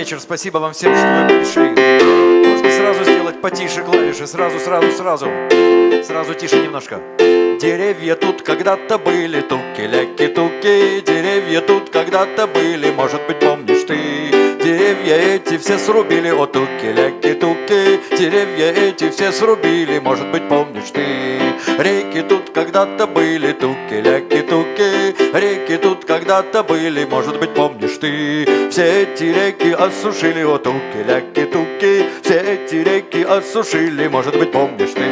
вечер. Спасибо вам всем, что вы пришли. Можно сразу сделать потише клавиши. Сразу. Сразу тише немножко. Деревья тут когда-то были, туки-ляки-туки. Деревья тут когда-то были, может быть, помнишь ты. Деревья эти все срубили, о, туки-ляки-туки. Деревья эти все срубили, может быть, помнишь ты. Реки тут когда-то были, туки-ляки-туки. Реки тут когда-то были, может быть, помнишь ты. Все эти реки осушили, о, туки-ляки-туки. Все эти реки осушили, может быть, помнишь ты.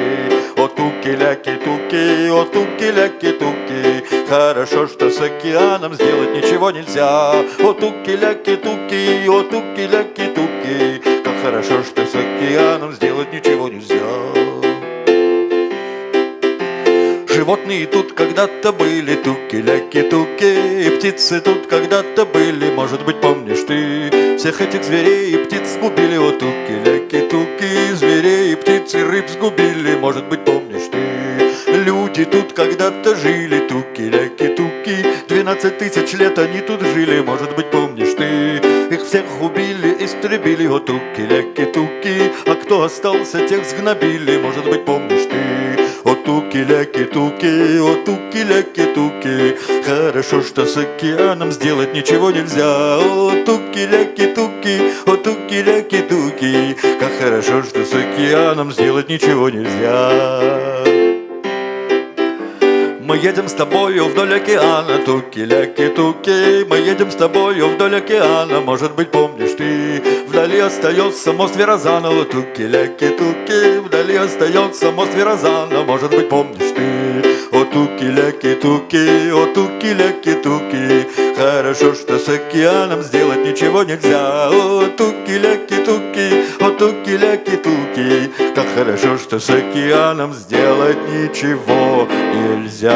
О, туки-ляки-туки, о, туки-ляки-туки. Хорошо, что с океаном сделать ничего нельзя. О, туки-ляки-туки, о, туки-ляки-туки. Как хорошо, что с океаном сделать ничего нельзя. Животные тут когда-то были, туки-ляки-туки. И птицы тут когда-то были, может быть, помнишь ты. Всех этих зверей и птиц сгубили, о, туки-ляки-туки. Зверей и птиц и рыб сгубили, может быть, помнишь ты. Люди тут когда-то жили, туки-ляки-туки. 12 тысяч лет они тут жили, может быть, помнишь ты. Их всех убили, истребили, о, туки-ляки-туки. А кто остался, тех сгнобили, может быть, помнишь ты. О, туки-ляки-туки, о, туки-ляки-туки. Хорошо, что с океаном сделать ничего нельзя. О, туки-ляки-туки, о, туки-ляки-туки. Как хорошо, что с океаном сделать ничего нельзя. Мы едем с тобою вдоль океана, туки-ляки-туки. Мы едем с тобою вдоль океана, может быть, помнишь ты. Вдали остается мост Верразана, туки-ляки-туки. Вдали остается мост Верразана, может быть, помнишь ты. О, туки-ляки-туки, о, туки-ляки-туки. Хорошо, что с океаном сделать ничего нельзя. О, туки-ляки-туки, о, туки-ляки-туки. Как хорошо, что с океаном сделать ничего нельзя.